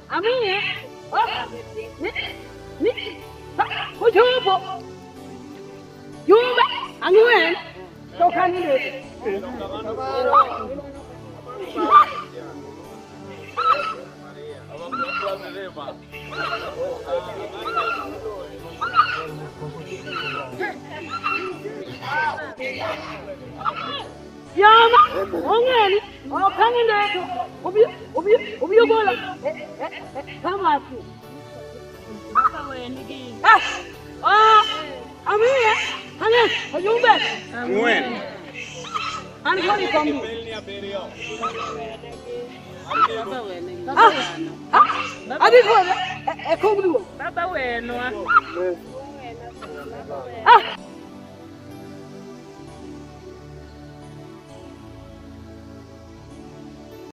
Ami, who you for? You, I'm going. So can you? Yama, Ongani, or coming there. Obi, you go. Come on. I'm here. Are you back? When? I'm coming from you. I didn't want a cool.